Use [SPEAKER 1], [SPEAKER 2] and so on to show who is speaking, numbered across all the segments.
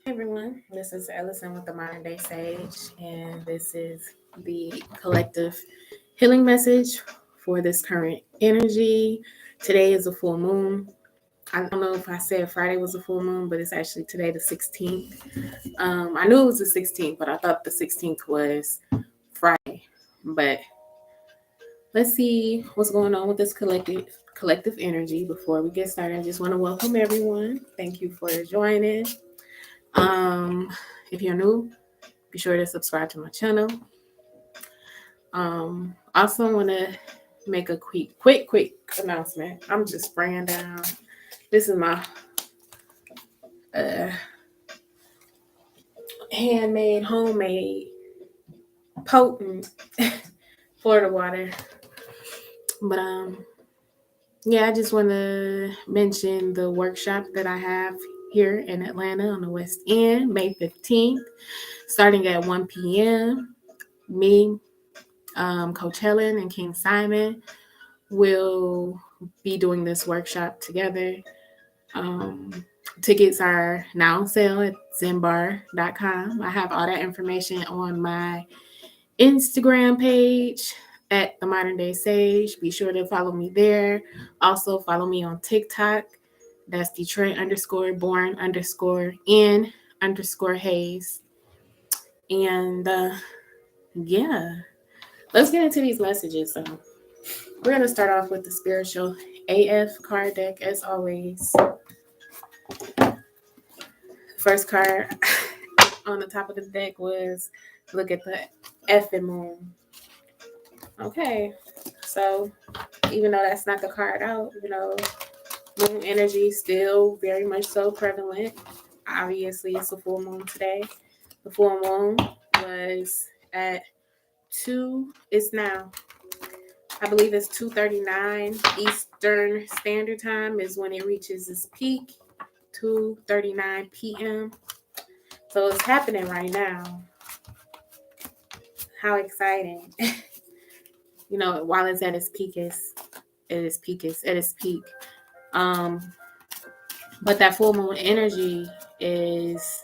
[SPEAKER 1] everyone, this is Ellison with the Modern Day Sage, and this is the collective healing message for this current energy. Today is a full moon. I don't know if I said Friday was a full moon, but it's actually today the 16th. I knew it was the 16th, but I thought the 16th was Friday. But let's see what's going on with this collective energy. Before we get started, I just want to welcome everyone. Thank you for joining. If you're new, be sure to subscribe to my channel. Also want to make a quick announcement. I'm just spraying down. This is my handmade, homemade, potent Florida water. But yeah, I just want to mention the workshop that I have here in Atlanta on the West End, May 15th, starting at 1 p.m. Me, Coach Helen, and King Simon will be doing this workshop together. Tickets are now on sale at zenbar.com. I have all that information on my Instagram page at the Modern Day Sage. Be sure to follow me there. Also follow me on TikTok. That's Detroit_born_in_Hayes. And yeah, let's get into these messages. So we're going to start off with the spiritual AF card deck as always. First card on the top of the deck was look at the effing moon. Okay, so even though that's not the card out, moon energy still very much so prevalent. Obviously, it's a full moon today. The full moon was at 2. It's now, I believe it's 2:39 Eastern Standard Time is when it reaches its peak. 2:39 p.m. So it's happening right now. How exciting. While it's at its peak, but that full moon energy is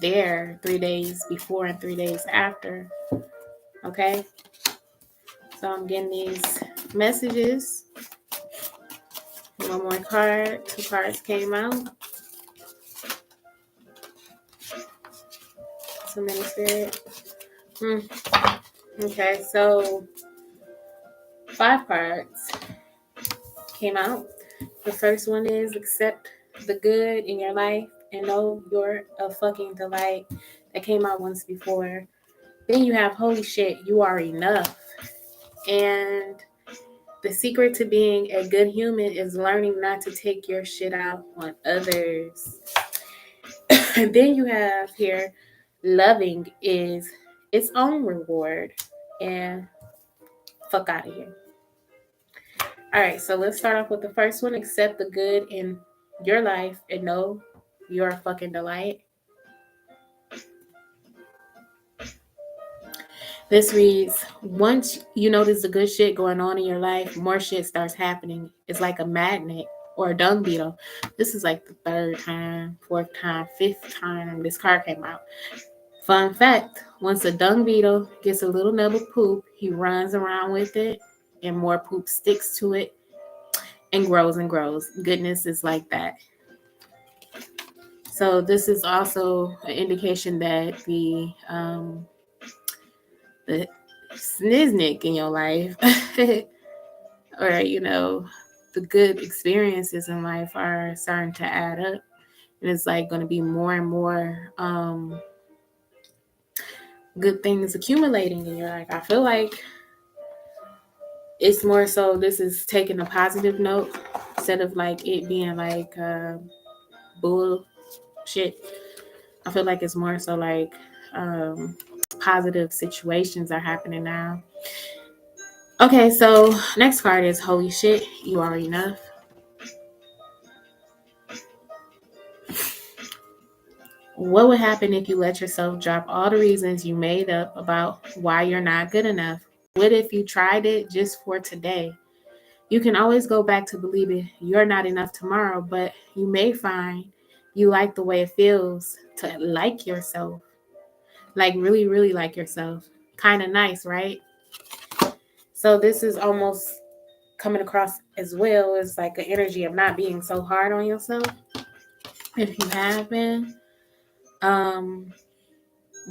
[SPEAKER 1] there 3 days before and 3 days after. Okay. So I'm getting these messages. One more card. 2 cards came out. So many spirit. Okay, so 5 cards came out. The first one is accept the good in your life and know you're a fucking delight. That came out once before. Then you have holy shit, you are enough. And the secret to being a good human is learning not to take your shit out on others. And then you have here, loving is its own reward. And fuck out of here. All right, so let's start off with the first one. Accept the good in your life and know you're a fucking delight. This reads, once you notice the good shit going on in your life, more shit starts happening. It's like a magnet or a dung beetle. This is like the 3rd time, 4th time, 5th time this card came out. Fun fact, once a dung beetle gets a little nub of poop, he runs around with it and more poop sticks to it and grows and grows. Goodness is like that. So this is also an indication that the sniznik in your life or the good experiences in life are starting to add up, and it's like going to be more and more good things accumulating in your life. I feel like it's more so this is taking a positive note instead of like it being like bullshit. I feel like it's more so like positive situations are happening now. Okay, so next card is holy shit, you are enough. What would happen if you let yourself drop all the reasons you made up about why you're not good enough? What if you tried it just for today? You can always go back to believing you're not enough tomorrow, but you may find you like the way it feels to like yourself. Like really, really like yourself. Kind of nice, right? So this is almost coming across as well as like an energy of not being so hard on yourself. If you have been,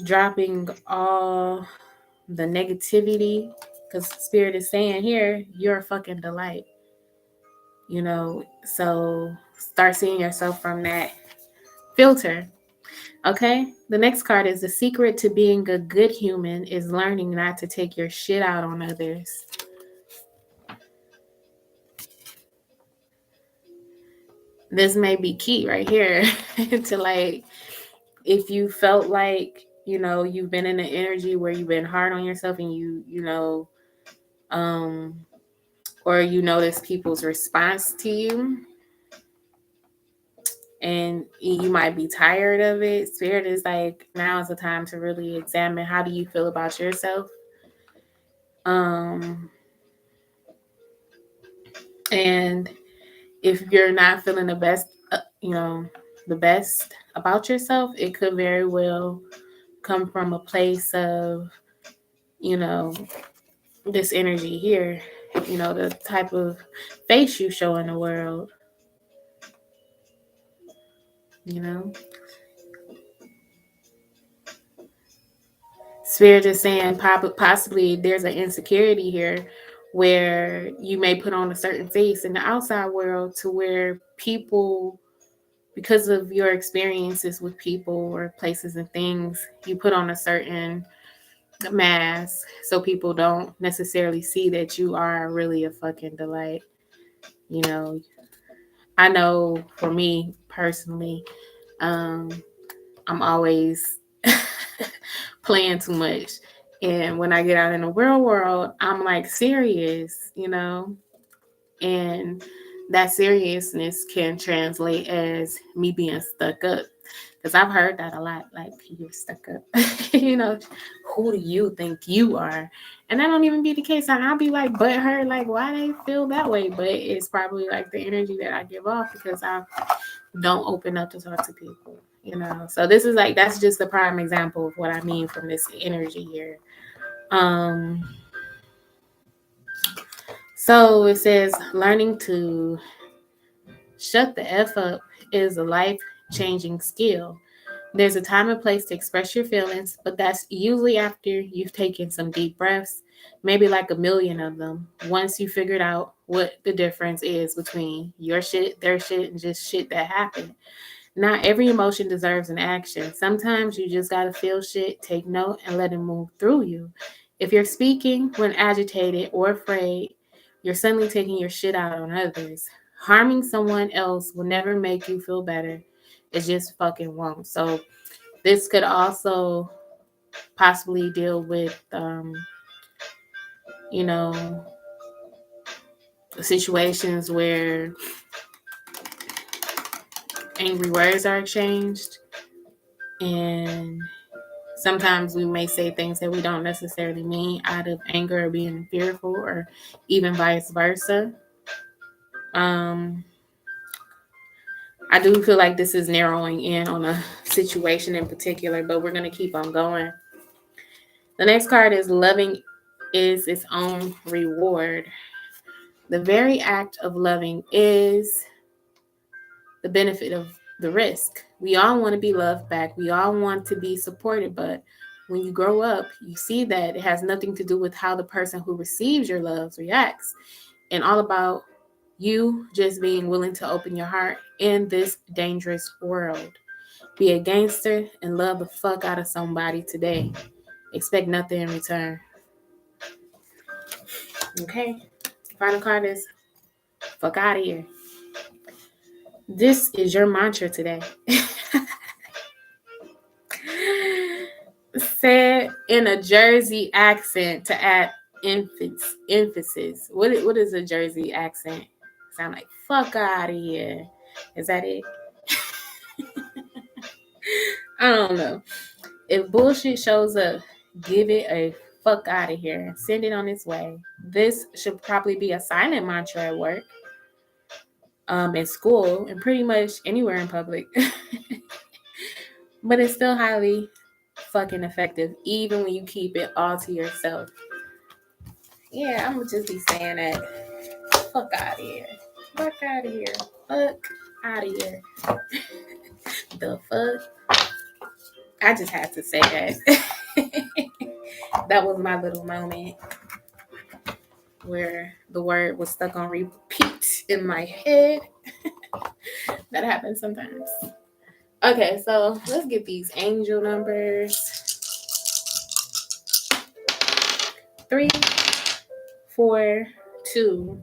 [SPEAKER 1] dropping all the negativity, because Spirit is saying here, you're a fucking delight. So start seeing yourself from that filter. Okay, the next card is the secret to being a good human is learning not to take your shit out on others. This may be key right here to like, if you felt like, you've been in an energy where you've been hard on yourself and or you notice people's response to you and you might be tired of it. Spirit is like, now is the time to really examine, how do you feel about yourself? And if you're not feeling the best, the best about yourself, it could very well come from a place of, this energy here, the type of face you show in the world, Spirit is saying possibly there's an insecurity here where you may put on a certain face in the outside world to where people, because of your experiences with people or places and things, you put on a certain mask so people don't necessarily see that you are really a fucking delight. I know for me personally, I'm always playing too much. And when I get out in the real world, I'm like serious, and that seriousness can translate as me being stuck up. Because I've heard that a lot, like, you're stuck up. Who do you think you are? And that don't even be the case. And I'll be like, but her, like, why they feel that way? But it's probably like the energy that I give off because I don't open up to talk to people, So this is like, that's just a prime example of what I mean from this energy here. So it says learning to shut the F up is a life-changing skill. There's a time and place to express your feelings, but that's usually after you've taken some deep breaths, maybe like a million of them. Once you figured out what the difference is between your shit, their shit, and just shit that happened. Not every emotion deserves an action. Sometimes you just gotta feel shit, take note, and let it move through you. If you're speaking when agitated or afraid, you're suddenly taking your shit out on others. Harming someone else will never make you feel better. It just fucking won't. So this could also possibly deal with, situations where angry words are exchanged, and sometimes we may say things that we don't necessarily mean out of anger or being fearful, or even vice versa. I do feel like this is narrowing in on a situation in particular, but we're going to keep on going. The next card is loving is its own reward. The very act of loving is the benefit of the risk. We all want to be loved back. We all want to be supported, but when you grow up, you see that it has nothing to do with how the person who receives your love reacts, and all about you just being willing to open your heart in this dangerous world. Be a gangster and love the fuck out of somebody today. Expect nothing in return. Okay. Final card is fuck out of here. This is your mantra today. Said in a Jersey accent to add emphasis. What is a Jersey accent? Sound like fuck out of here. Is that it? I don't know. If bullshit shows up, give it a fuck out of here. Send it on its way. this should probably be a silent mantra at work, in school, and pretty much anywhere in public. But it's still highly fucking effective, even when you keep it all to yourself. Yeah, I'm gonna just be saying that. Fuck out of here. Fuck out of here. Fuck out of here. The fuck? I just had to say that. That was my little moment where the word was stuck on repeat in my head. That happens sometimes. Okay, so let's get these angel numbers. 3, 4, 2,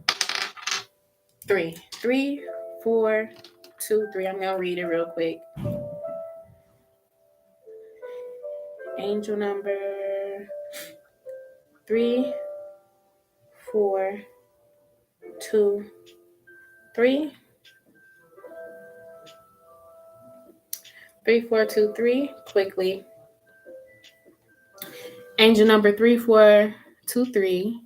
[SPEAKER 1] 3. 3, 4, 2, 3. I'm gonna read it real quick. Angel number 3, 4, 2, 3. 3, 4, 2, 3. Quickly. Angel number 3, 4, 2, 3.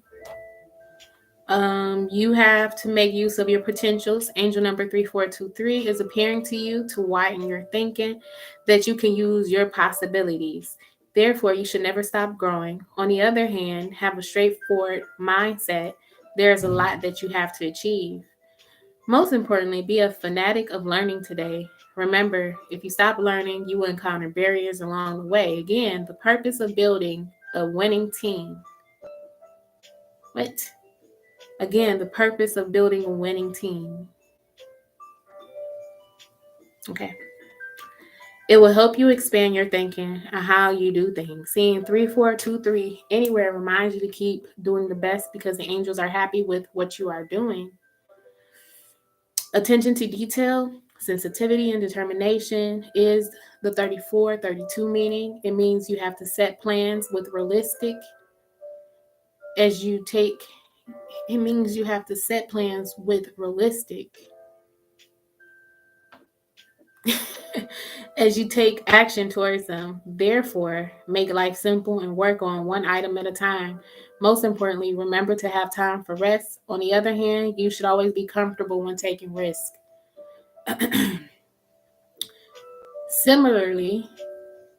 [SPEAKER 1] You have to make use of your potentials. Angel number 3, 4, 2, 3 is appearing to you to widen your thinking, that you can use your possibilities. Therefore, you should never stop growing. On the other hand, have a straightforward mindset. There's a lot that you have to achieve. Most importantly, be a fanatic of learning today. Remember, if you stop learning, you will encounter barriers along the way. Again, the purpose of building a winning team. What? Again, the purpose of building a winning team. Okay. It will help you expand your thinking and how you do things. Seeing 3, 4, 2, 3 anywhere reminds you to keep doing the best because the angels are happy with what you are doing. Attention to detail, sensitivity, and determination is the 34, 32 meaning. It means you have to set plans with realistic as you take. It means you have to set plans with realistic as you take action towards them. Therefore, make life simple and work on one item at a time. Most importantly, remember to have time for rest. On the other hand, you should always be comfortable when taking risks. Similarly,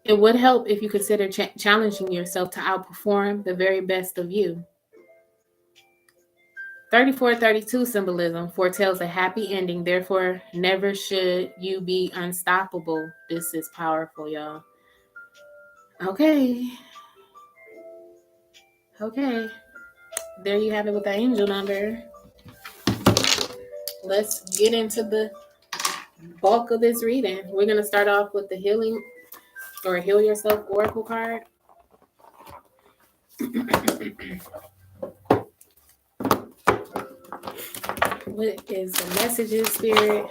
[SPEAKER 1] it would help if you consider challenging yourself to outperform the very best of you. 3432 symbolism foretells a happy ending. Therefore, never should you be unstoppable. This is powerful, y'all. Okay. There you have it with the angel number. Let's get into the bulk of this reading. We're going to start off with the healing or heal yourself oracle card. What is the messages, Spirit?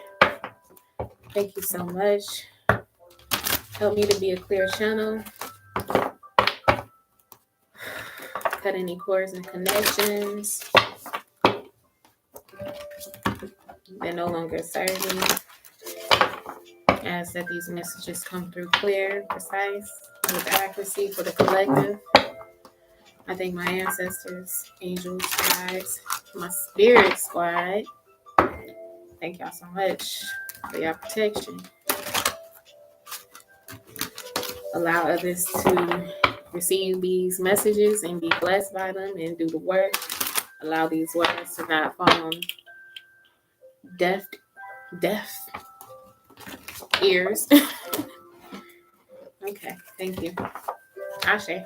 [SPEAKER 1] Thank you so much. Help me to be a clear channel. Cut any cords and connections that no longer serve me. Ask that these messages come through clear, precise, with accuracy for the collective. I thank my ancestors, angels, guides, my spirit squad. Thank y'all so much for your protection. Allow others to receive these messages and be blessed by them and do the work. Allow these words to not fall on deaf ears. Okay, thank you. Ashe.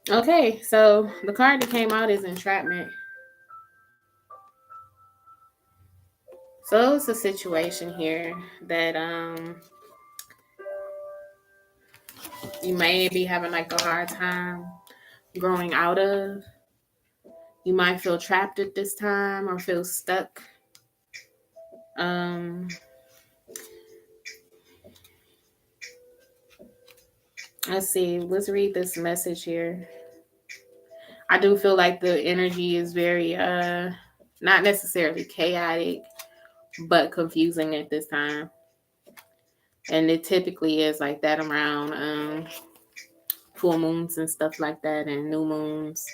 [SPEAKER 1] Okay, so the card that came out is entrapment. So it's a situation here that you may be having like a hard time growing out of. You might feel trapped at this time or feel stuck. Let's see. Let's read this message here. I do feel like the energy is very not necessarily chaotic, but confusing at this time. And it typically is like that around full moons and stuff like that and new moons.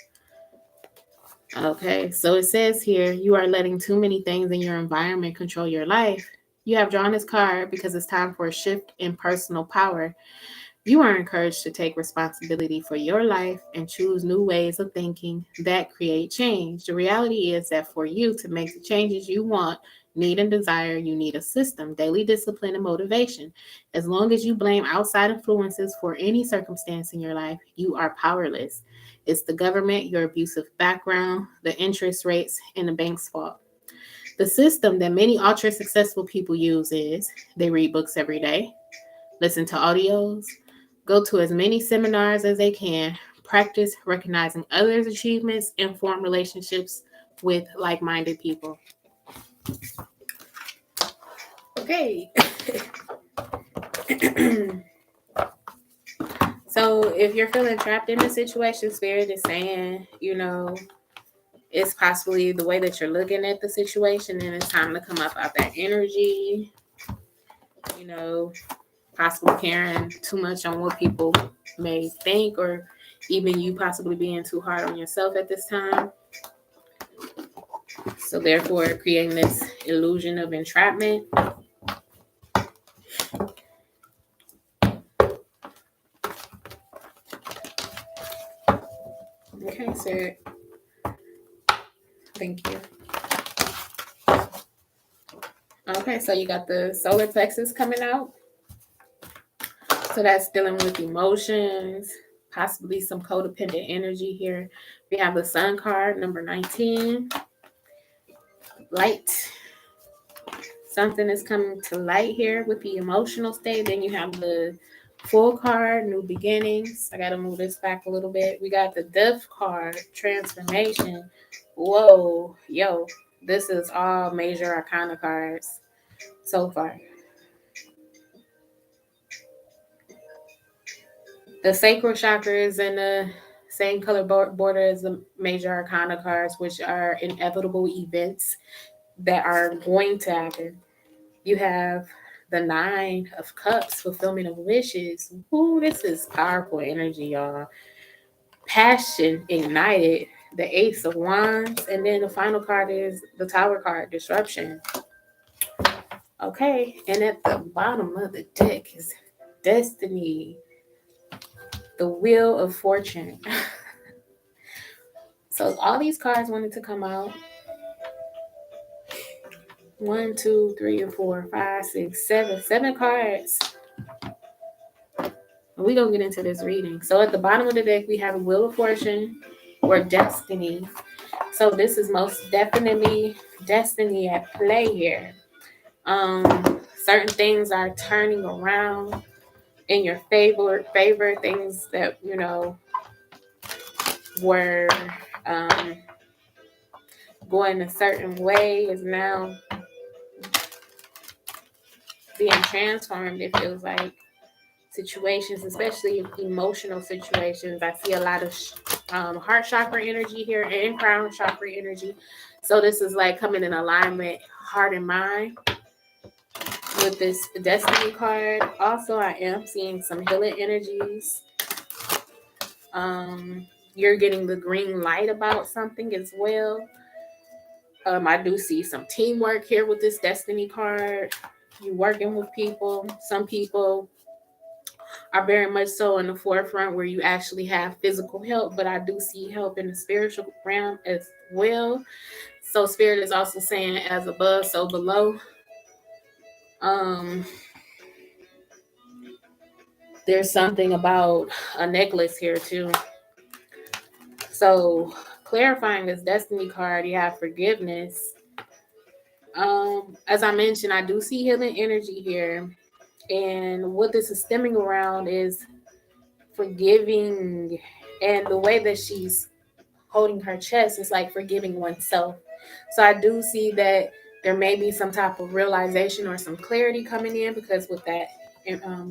[SPEAKER 1] Okay, so it says here, you are letting too many things in your environment control your life. You have drawn this card because it's time for a shift in personal power. You are encouraged to take responsibility for your life and choose new ways of thinking that create change. The reality is that for you to make the changes you want, need, and desire, you need a system, daily discipline, and motivation. As long as you blame outside influences for any circumstance in your life, you are powerless. It's the government, your abusive background, the interest rates, and the bank's fault. The system that many ultra successful people use is they read books every day, listen to audios, go to as many seminars as they can, practice recognizing others' achievements, and form relationships with like minded people. Okay. So if you're feeling trapped in a situation, Spirit is saying, it's possibly the way that you're looking at the situation, and it's time to come up out that energy, possibly caring too much on what people may think, or even you possibly being too hard on yourself at this time. So therefore creating this illusion of entrapment. Okay, sir. Thank you. Okay, so you got the solar plexus coming out. So that's dealing with emotions, possibly some codependent energy here. We have the sun card, number 19. Light. Something is coming to light here with the emotional state. Then you have the full card, new beginnings. I got to move this back a little bit. We got the death card, transformation. Whoa, yo, this is all major arcana cards so far. The Sacral Chakra is in the same color border as the major arcana cards, which are inevitable events that are going to happen. You have the 9 of Cups, fulfillment of wishes. Ooh, this is powerful energy, y'all. Passion ignited. The Ace of Wands, and then the final card is the Tower card, disruption. Okay, and at the bottom of the deck is Destiny, the Wheel of Fortune. So all these cards wanted to come out. 1, 2, 3, and 4, 5, 6, 7. 7 cards. We're going to get into this reading. So at the bottom of the deck, we have a Wheel of Fortune or Destiny. So this is most definitely destiny at play here. Certain things are turning around in your favor. Things that, were going a certain way is now being transformed. It feels like situations, especially emotional situations. I see a lot of heart chakra energy here and crown chakra energy. So this is like coming in alignment, heart and mind, with this destiny card. Also, I am seeing some healing energies. You're getting the green light about something as well. I do see some teamwork here with this destiny card. You're working with people. Some people are very much so in the forefront where you actually have physical help, but I do see help in the spiritual realm as well. So Spirit is also saying as above, so below. There's something about a necklace here too. So clarifying this destiny card, you have forgiveness. As I mentioned, I do see healing energy here. And what this is stemming around is forgiving. And the way that she's holding her chest is like forgiving oneself. So I do see that there may be some type of realization or some clarity coming in, because with that,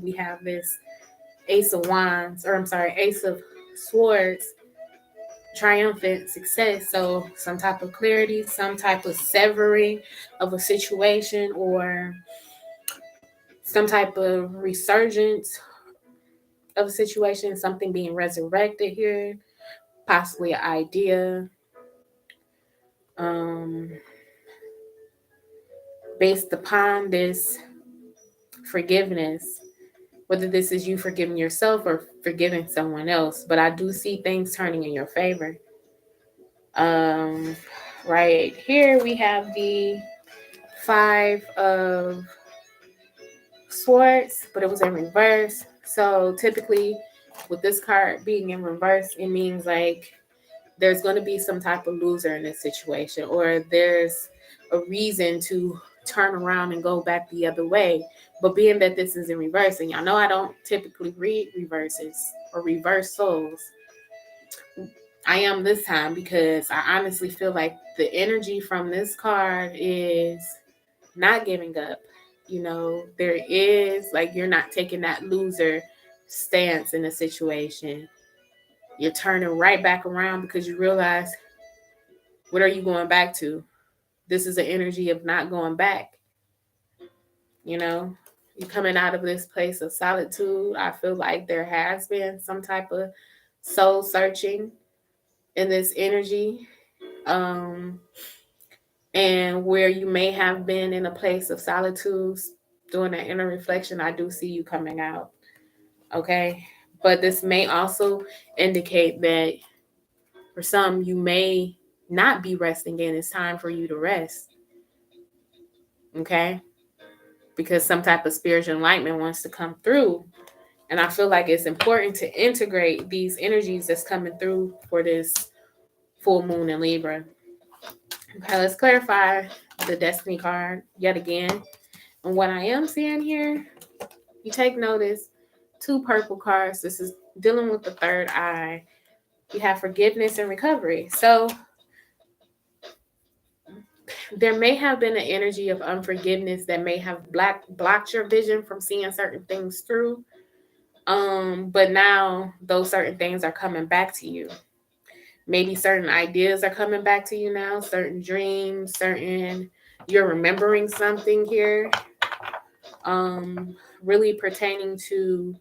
[SPEAKER 1] we have this Ace of Wands, or I'm sorry, Ace of Swords, triumphant success. So some type of clarity, some type of severing of a situation, or some type of resurgence of a situation, something being resurrected here, possibly an idea, based upon this forgiveness, whether this is you forgiving yourself or forgiving someone else. But I do see things turning in your favor. Right here we have the 5 of Swords, but it was in reverse. So typically with this card being in reverse, it means like there's going to be some type of loser in this situation, or there's a reason to turn around and go back the other way. But being that this is in reverse, and y'all know I don't typically read reverses or reverse souls, I am this time because I honestly feel like the energy from this card is not giving up. You know, there is like you're not taking that loser stance in a situation. You're turning right back around because you realize, what are you going back to? This is an energy of not going back. You know, you're coming out of this place of solitude. I feel like there has been some type of soul searching in this energy. And where you may have been in a place of solitude doing that inner reflection, I do see you coming out. Okay. But this may also indicate that for some, you may not be resting in. It's time for you to rest. Okay. Because some type of spiritual enlightenment wants to come through. And I feel like it's important to integrate these energies that's coming through for this full moon in Libra. Okay, let's clarify the Destiny card yet again. And what I am seeing here, you take notice, 2 purple cards. This is dealing with the third eye. You have forgiveness and recovery. So there may have been an energy of unforgiveness that may have blocked your vision from seeing certain things through. But now those certain things are coming back to you. Maybe certain ideas are coming back to you now, certain dreams, you're remembering something here. Really pertaining to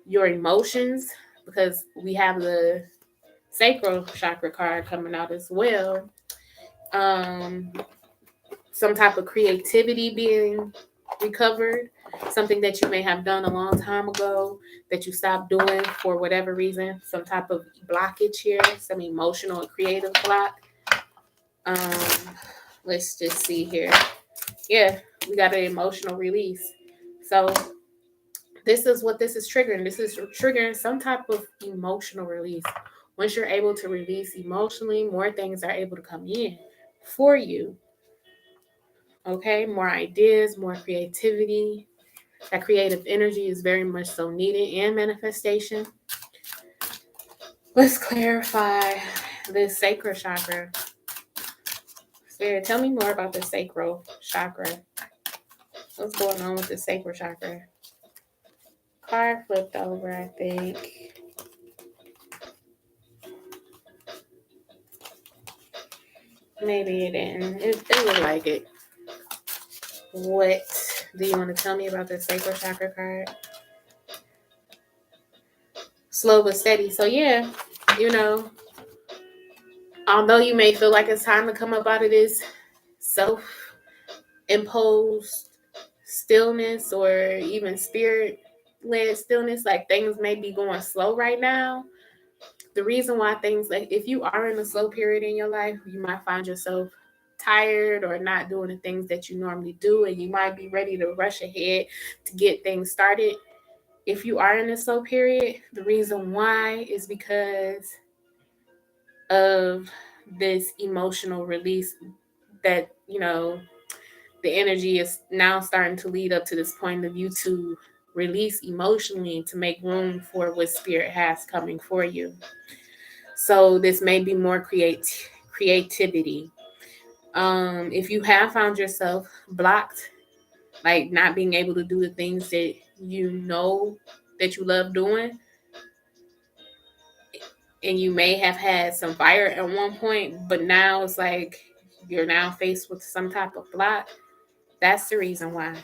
[SPEAKER 1] your emotions, because we have the Sacral Chakra card coming out as well. Some type of creativity being recovered, something that you may have done a long time ago that you stopped doing for whatever reason, some type of blockage here, some emotional and creative block. Let's just see here. Yeah, we got an emotional release. So this is what this is triggering. This is triggering some type of emotional release. Once you're able to release emotionally, more things are able to come in for you. Okay, more ideas, more creativity. That creative energy is very much so needed in manifestation. Let's clarify this sacral chakra. Spirit, tell me more about the sacral chakra. What's going on with the sacral chakra? Card flipped over, I think. Maybe it didn't. It looked like it. What do you want to tell me about the sacral chakra card? Slow but steady. So yeah, you know, although you may feel like it's time to come up out of this self-imposed stillness or even spirit-led stillness, like things may be going slow right now. The reason why things, like if you are in a slow period in your life, you might find yourself tired or not doing the things that you normally do, and you might be ready to rush ahead to get things started. If you are in a slow period, the reason why is because of this emotional release that, you know, the energy is now starting to lead up to this point of you to release emotionally to make room for what spirit has coming for you. So this may be more creativity. If you have found yourself blocked, like not being able to do the things that you know that you love doing, and you may have had some fire at one point, but now it's like you're now faced with some type of block, that's the reason why.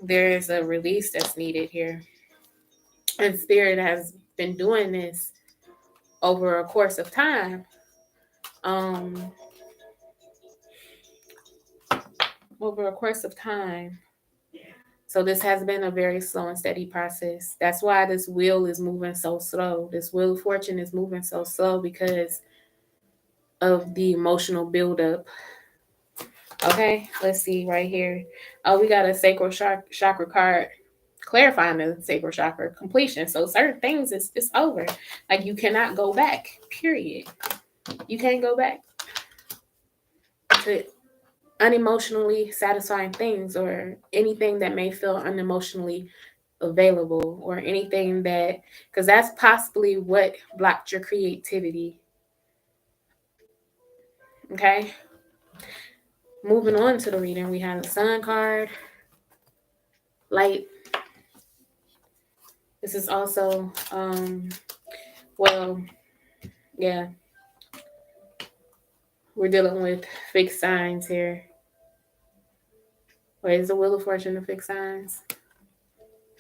[SPEAKER 1] There is a release that's needed here. And spirit has been doing this over a course of time. over a course of time. So this has been a very slow and steady process. That's why this wheel is moving so slow. This wheel of fortune is moving so slow because of the emotional buildup. Okay, let's see right here. Oh, we got a sacral chakra card clarifying the sacral chakra completion. So certain things it's over. Like you cannot go back. Period. You can't go back to unemotionally satisfying things or anything that may feel unemotionally available or anything that, because that's possibly what blocked your creativity. Okay, moving on to the reading, we have the sun card, light. This is also well, yeah, we're dealing with fixed signs here. Wait, is the wheel of fortune the fixed signs?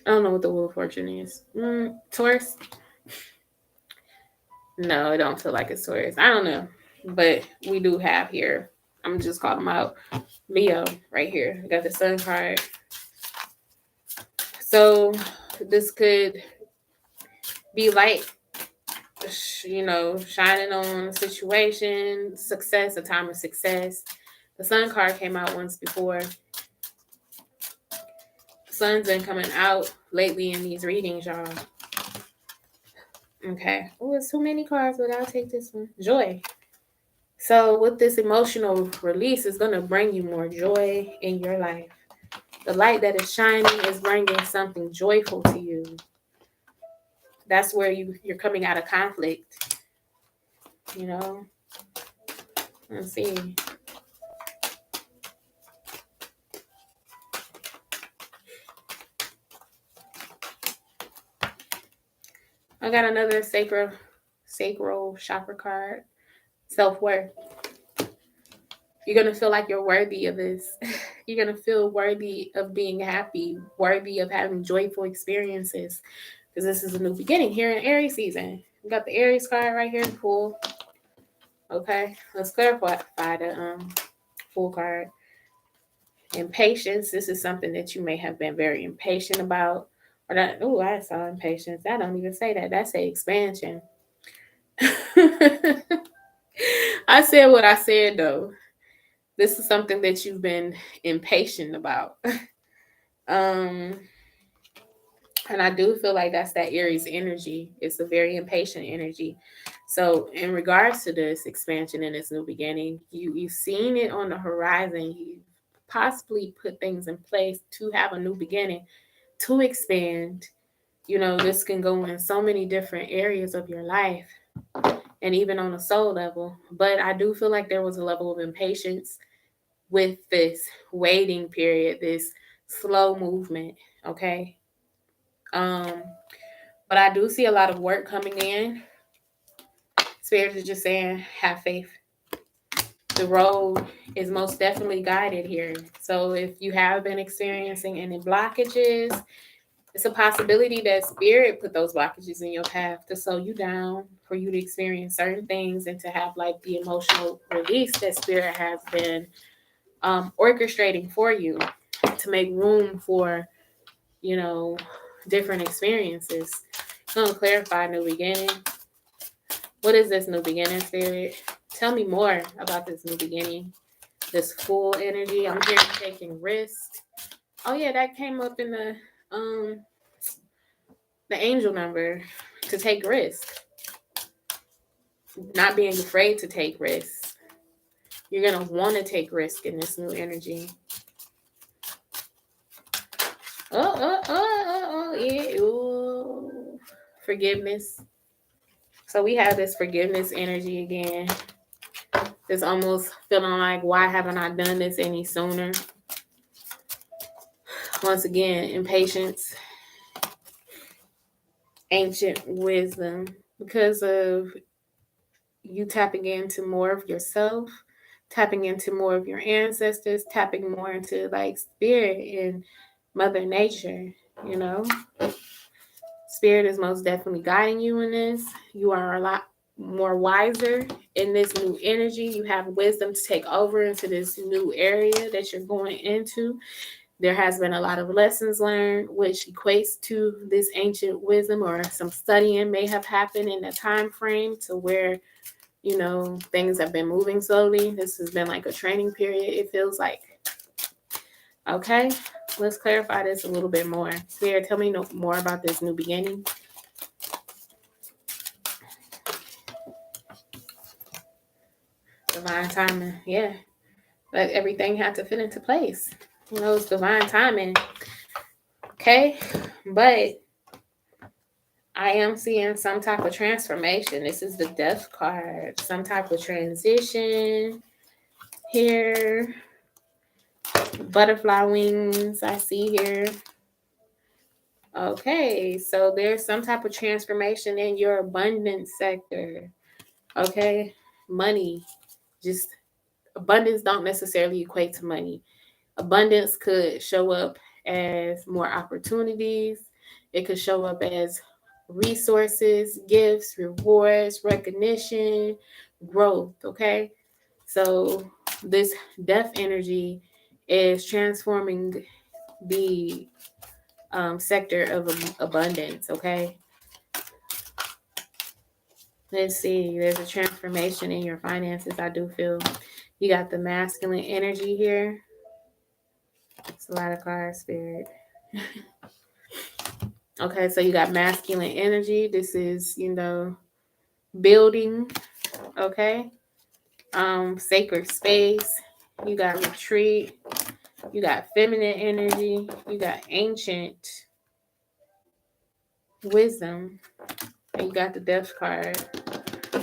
[SPEAKER 1] I don't know what the wheel of fortune is. Taurus. No, it don't feel like it's Taurus. I don't know. But we do have here, I'm just calling them out, Leo right here. We got the sun card. So this could be light, shining on a situation, success, a time of success. The sun card came out once before. The sun's been coming out lately in these readings, y'all. Okay. Oh, it's too many cards, but I'll take this one. Joy. So with this emotional release, is going to bring you more joy in your life. The light that is shining is bringing something joyful to you. That's where you're coming out of conflict. Let's see. I got another sacral chakra card. Self-worth. You're going to feel like you're worthy of this. You're going to feel worthy of being happy, worthy of having joyful experiences. Because this is a new beginning here in Aries season. We got the Aries card right here, Fool. Okay, let's clarify the Fool card. Impatience. This is something that you may have been very impatient about. Or that, oh, I saw impatience. I don't even say that. That's an expansion. I said what I said, though. This is something that you've been impatient about. And I do feel like that's that Aries energy. It's a very impatient energy. So in regards to this expansion and this new beginning, you've seen it on the horizon. You possibly put things in place to have a new beginning, to expand. This can go in so many different areas of your life and even on a soul level. But I do feel like there was a level of impatience with this waiting period, this slow movement. Okay. But I do see a lot of work coming in. Spirit is just saying, have faith. The road is most definitely guided here. So if you have been experiencing any blockages, it's a possibility that Spirit put those blockages in your path to slow you down, for you to experience certain things and to have like the emotional release that Spirit has been orchestrating for you to make room for, different experiences. I'm going to clarify new beginning. What is this new beginning, Spirit? Tell me more about this new beginning, this full energy. I'm here taking risks. Oh yeah, that came up in the angel number, to take risks. Not being afraid to take risks. You're gonna want to take risk in this new energy. Yeah. Ooh. Forgiveness. So we have this forgiveness energy again. It's almost feeling like, why haven't I done this any sooner? Once again, impatience, ancient wisdom, because of you tapping into more of yourself, tapping into more of your ancestors, tapping more into like spirit and Mother Nature, Spirit is most definitely guiding you in this. You are more wiser in this new energy. You have wisdom to take over into this new area that you're going into. There has been a lot of lessons learned, which equates to this ancient wisdom, or some studying may have happened in a time frame to where, you know, things have been moving slowly. This has been like a training period, it feels like. Okay, let's clarify this a little bit more. Spirit, tell me more about this new beginning. Divine timing, yeah. Like everything had to fit into place. You know, it's divine timing. Okay, but I am seeing some type of transformation. This is the Death card. Some type of transition here. Butterfly wings, I see here. Okay, so there's some type of transformation in your abundance sector. Okay, money. Just abundance don't necessarily equate to money. Abundance could show up as more opportunities. It could show up as resources, gifts, rewards, recognition, growth. Okay, so this death energy is transforming the sector of abundance. Okay, let's see. There's a transformation in your finances. I do feel you got the masculine energy here. It's a lot of cards, Spirit. Okay, so you got masculine energy. This is, you know, building. Okay, sacred space. You got retreat. You got feminine energy. You got ancient wisdom. And you got the death card.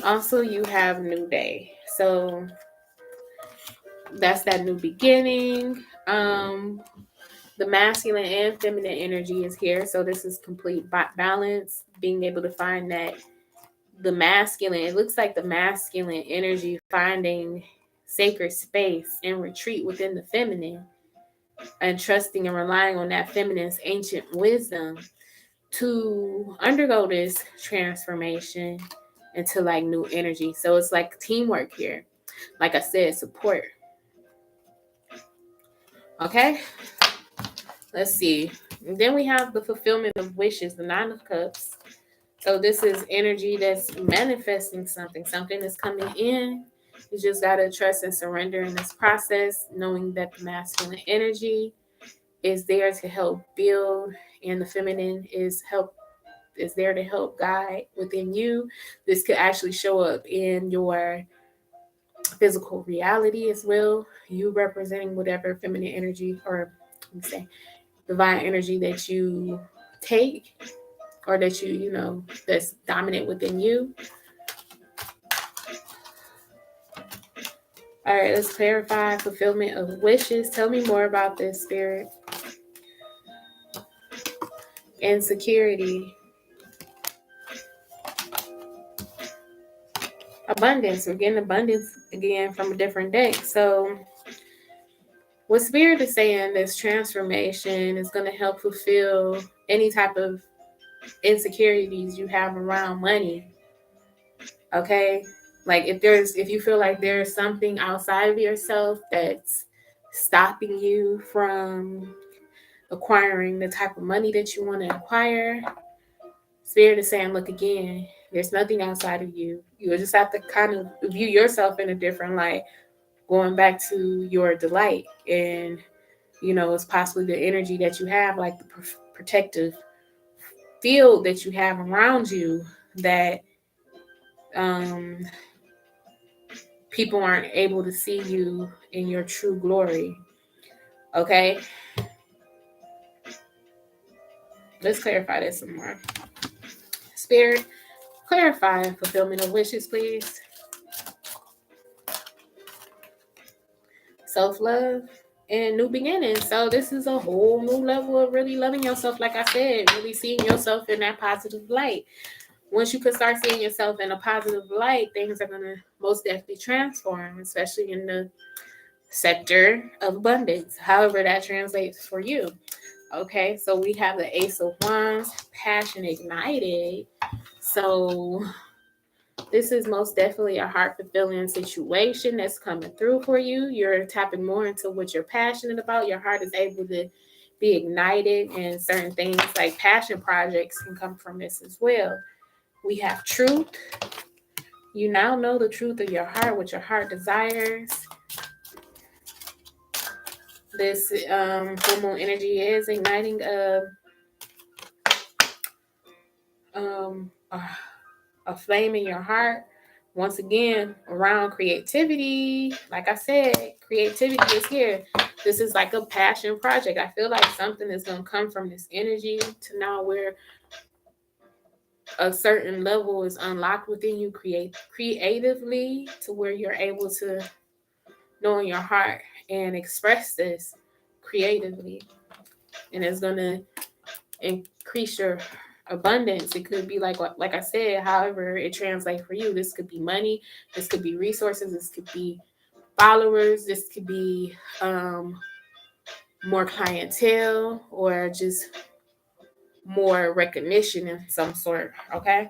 [SPEAKER 1] Also, you have new day. So that's that new beginning. The masculine and feminine energy is here. So this is complete balance. Being able to find that the masculine, it looks like the masculine energy finding sacred space and retreat within the feminine, and trusting and relying on that feminine's ancient wisdom to undergo this transformation into like new energy. So it's like teamwork here. Like I said, support. Okay, let's see. And then we have the fulfillment of wishes, the Nine of Cups. So this is energy that's manifesting something. Something is coming in. You just gotta trust and surrender in this process, knowing that the masculine energy is there to help build, and the feminine is there to help guide within you. This could actually show up in your physical reality as well. You representing whatever feminine energy, or let me say divine energy that you take, or that you know, that's dominant within you. All right, let's clarify fulfillment of wishes. Tell me more about this, Spirit. Insecurity. Abundance. We're getting abundance again from a different deck. So what Spirit is saying, this transformation is going to help fulfill any type of insecurities you have around money. Okay, like if you feel like there's something outside of yourself that's stopping you from acquiring the type of money that you want to acquire, Spirit is saying, look again, there's nothing outside of you. You just have to kind of view yourself in a different light, going back to your delight. And you know, it's possibly the energy that you have, like the protective field that you have around you, that people aren't able to see you in your true glory. Okay, let's clarify this some more. Spirit, clarify fulfillment of wishes, please. Self-love and new beginnings. So this is a whole new level of really loving yourself. Like I said, really seeing yourself in that positive light. Once you can start seeing yourself in a positive light, things are going to most definitely transform, especially in the sector of abundance, however that translates for you. Okay, so we have the Ace of Wands, passion ignited. So This is most definitely a heart fulfilling situation that's coming through for you. You're tapping more into what you're passionate about. Your heart is able to be ignited, and certain things like passion projects can come from this as well. We have truth. You now know the truth of your heart, what your heart desires. This full moon energy is igniting a flame in your heart. Once again, around creativity, like I said, creativity is here. This is like a passion project. I feel like something is going to come from this energy to now where a certain level is unlocked within you creatively to where you're able to know in your heart and express this creatively. And it's going to increase your abundance. It could be like I said, however it translates for you. This could be money, this could be resources, this could be followers, this could be more clientele, or just more recognition of some sort. Okay,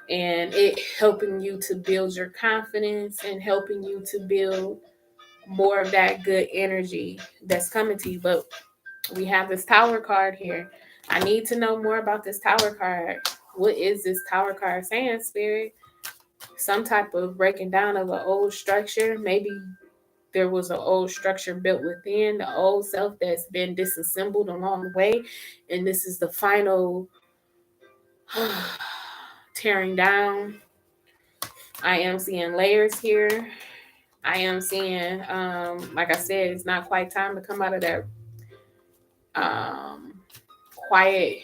[SPEAKER 1] and it helping you to build your confidence and helping you to build more of that good energy that's coming to you. But we have this Tower card here. I need to know more about this Tower card. What is this Tower card saying, Spirit? Some type of breaking down of an old structure. Maybe there was an old structure built within the old self that's been disassembled along the way. And this is the final tearing down. I am seeing layers here. I am seeing, like I said, it's not quite time to come out of that quiet,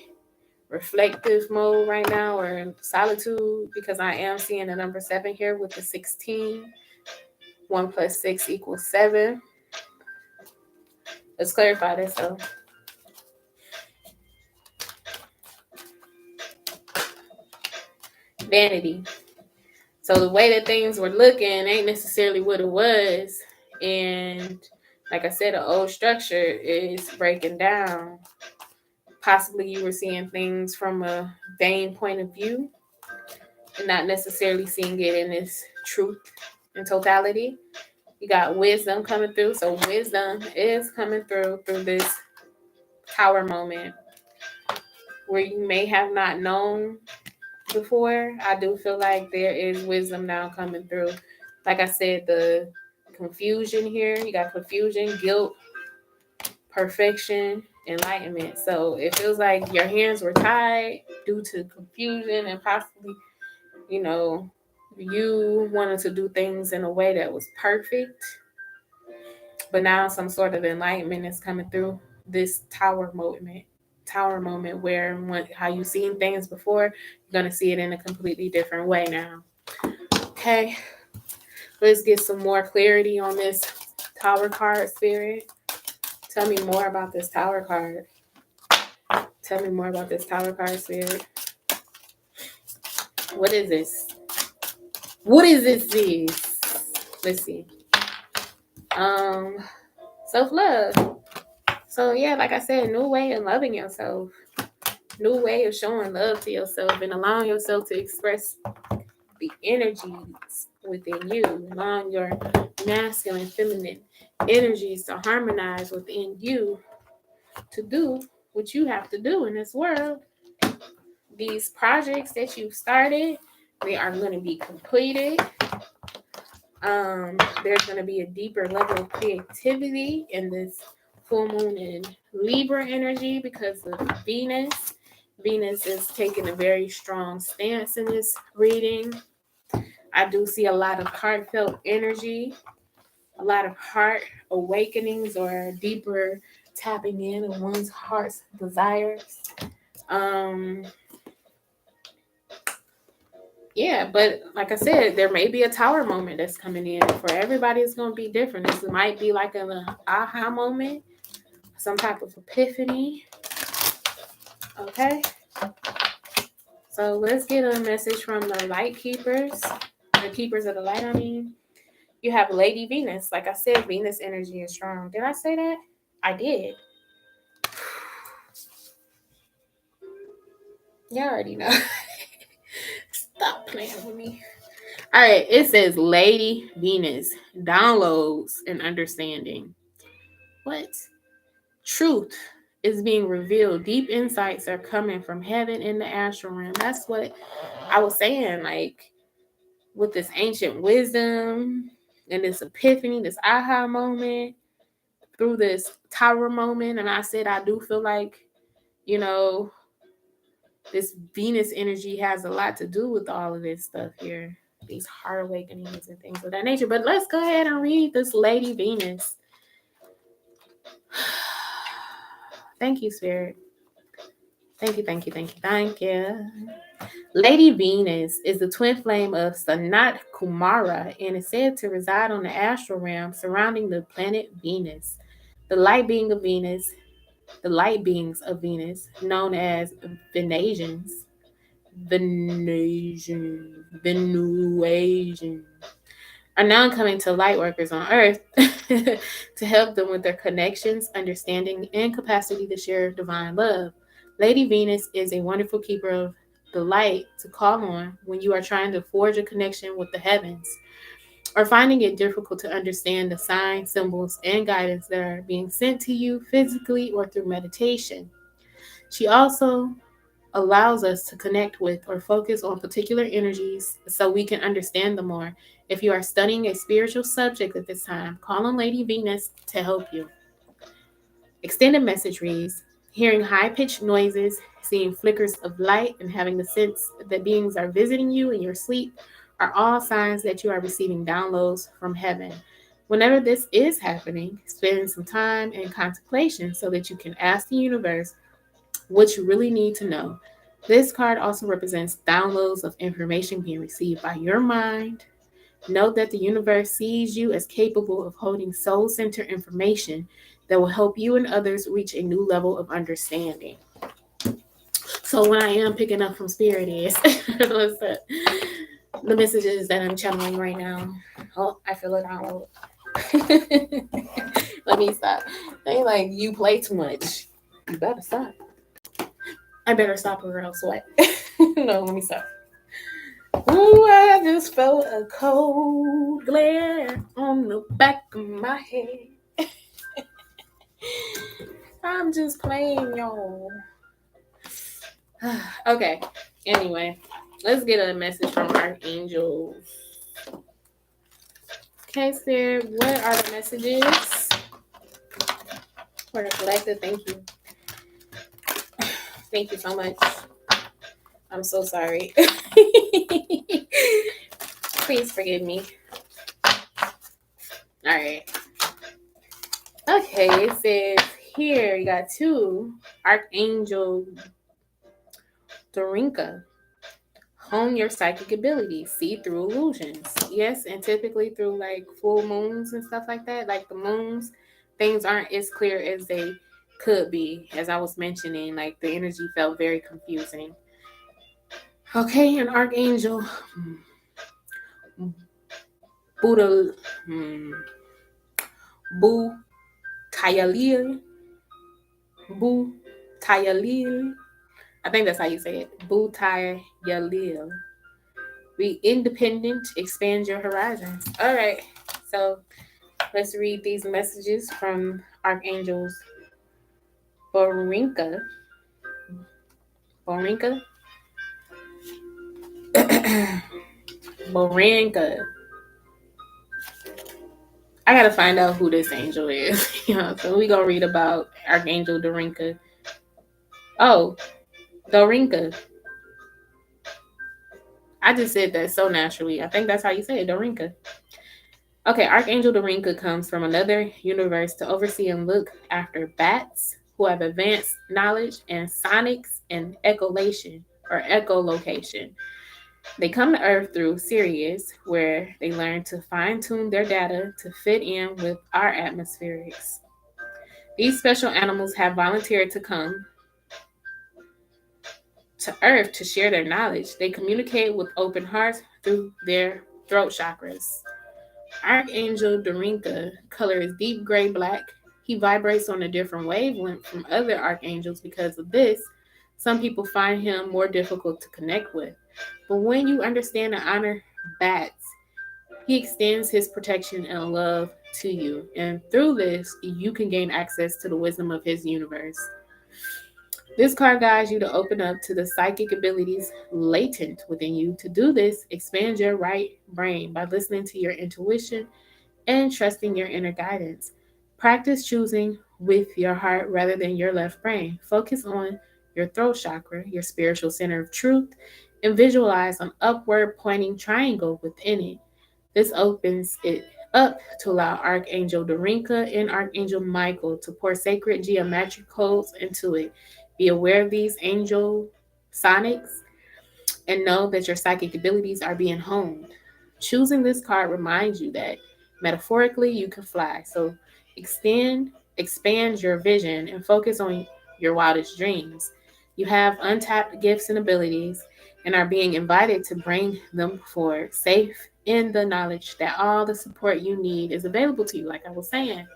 [SPEAKER 1] reflective mode right now, or in solitude, because I am seeing the number 7 here with the 16. 1 plus 6 equals 7. Let's clarify this though. Vanity. So the way that things were looking ain't necessarily what it was. And like I said, the old structure is breaking down. Possibly you were seeing things from a vain point of view and not necessarily seeing it in its truth and totality. You got wisdom coming through. So wisdom is coming through this Tower moment where you may have not known before. I do feel like there is wisdom now coming through. Like I said, the confusion here, you got confusion, guilt, perfection, enlightenment. So it feels like your hands were tied due to confusion and possibly, you wanted to do things in a way that was perfect. But now some sort of enlightenment is coming through this Tower moment where how you've seen things before, you're going to see it in a completely different way now. Okay, let's get some more clarity on this Tower card, Spirit. Tell me more about this Tower card. Tell me more about this Tower card, Spirit. What is this? What is this? Let's see. Self-love. So yeah, like I said, new way of loving yourself. New way of showing love to yourself and allowing yourself to express the energies within you, allowing your masculine, feminine energies to harmonize within you to do what you have to do in this world. These projects that you've started, they are going to be completed. There's going to be a deeper level of creativity in this full moon in Libra energy because of Venus. Venus is taking a very strong stance in this reading. I do see a lot of heartfelt energy, a lot of heart awakenings or deeper tapping in of one's heart's desires. Yeah, but like I said, there may be a Tower moment that's coming in. For everybody, it's going to be different. This might be like an aha moment, some type of epiphany. Okay. So let's get a message from the light keepers, the keepers of the light, I mean. You have Lady Venus. Like I said, Venus energy is strong. Did I say that? I did. Y'all already know. Stop playing with me. All right, it says Lady Venus, downloads and understanding. What? Truth is being revealed. Deep insights are coming from heaven in the astral realm. That's what I was saying, like with this ancient wisdom and this epiphany, this aha moment through this tower moment. And I said, I do feel like, you know, this Venus energy has a lot to do with all of this stuff here, these heart awakenings and things of that nature. But let's go ahead and read this Lady Venus. Thank you, Spirit. Thank you, thank you, thank you, thank you. Lady Venus is the twin flame of Sanat Kumara and is said to reside on the astral realm surrounding the planet Venus. The light being of Venus, the light beings of Venus, known as Venusians, are now coming to light workers on Earth to help them with their connections, understanding, and capacity to share divine love. Lady Venus is a wonderful keeper of the light to call on when you are trying to forge a connection with the heavens or finding it difficult to understand the signs, symbols, and guidance that are being sent to you physically or through meditation. She also allows us to connect with or focus on particular energies so we can understand them more. If you are studying a spiritual subject at this time, call on Lady Venus to help you. Extended message reads, hearing high-pitched noises, seeing flickers of light, and having the sense that beings are visiting you in your sleep are all signs that you are receiving downloads from heaven. Whenever this is happening, spend some time in contemplation so that you can ask the universe what you really need to know. This card also represents downloads of information being received by your mind. Note that the universe sees you as capable of holding soul-centered information that will help you and others reach a new level of understanding. So what I am picking up from Spirit is the messages that I'm channeling right now. Oh, I feel it out. Let me stop. They like, you play too much. You better stop. I better stop or else what? No, let me stop. Ooh, I just felt a cold glare on the back of my head. I'm just playing, y'all. Okay, anyway, let's get a message from Archangels. Okay, Spirit, what are the messages for the collective? Thank you. Thank you so much. I'm so sorry. Please forgive me. All right. Okay, it says here you got two. Archangel Dorinka. Hone your psychic abilities. See through illusions. Yes, and typically through like full moons and stuff like that. Like the moons, things aren't as clear as they could be. As I was mentioning, like the energy felt very confusing. Okay, an Archangel Buddha Bu Tayalil. Bu Tayalil. I think that's how you say it. Bu Tayalil. Be independent, expand your horizons. All right, so let's read these messages from Archangels Dorinka. Dorinka. Dorinka. I gotta find out who this angel is. So we gonna read about Archangel Dorinka. Oh, Dorinka. I just said that so naturally. I think that's how you say it, Dorinka. Okay, Archangel Dorinka comes from another universe to oversee and look after bats who have advanced knowledge in sonics and echolation or echolocation. They come to Earth through Sirius, where they learn to fine-tune their data to fit in with our atmospherics. These special animals have volunteered to come to Earth to share their knowledge. They communicate with open hearts through their throat chakras. Archangel Dorinka color is deep gray black. He vibrates on a different wavelength from other archangels. Because of this, some people find him more difficult to connect with. But when you understand and honor bats, he extends his protection and love to you. And through this, you can gain access to the wisdom of his universe. This card guides you to open up to the psychic abilities latent within you. To do this, expand your right brain by listening to your intuition and trusting your inner guidance. Practice choosing with your heart rather than your left brain. Focus on your throat chakra, your spiritual center of truth, and visualize an upward pointing triangle within it. This opens it up to allow Archangel Dorinka and Archangel Michael to pour sacred geometric codes into it. Be aware of these angel sonics and know that your psychic abilities are being honed. Choosing this card reminds you that metaphorically you can fly. So expand your vision and focus on your wildest dreams. You have untapped gifts and abilities and are being invited to bring them forward, safe in the knowledge that all the support you need is available to you. Like I was saying,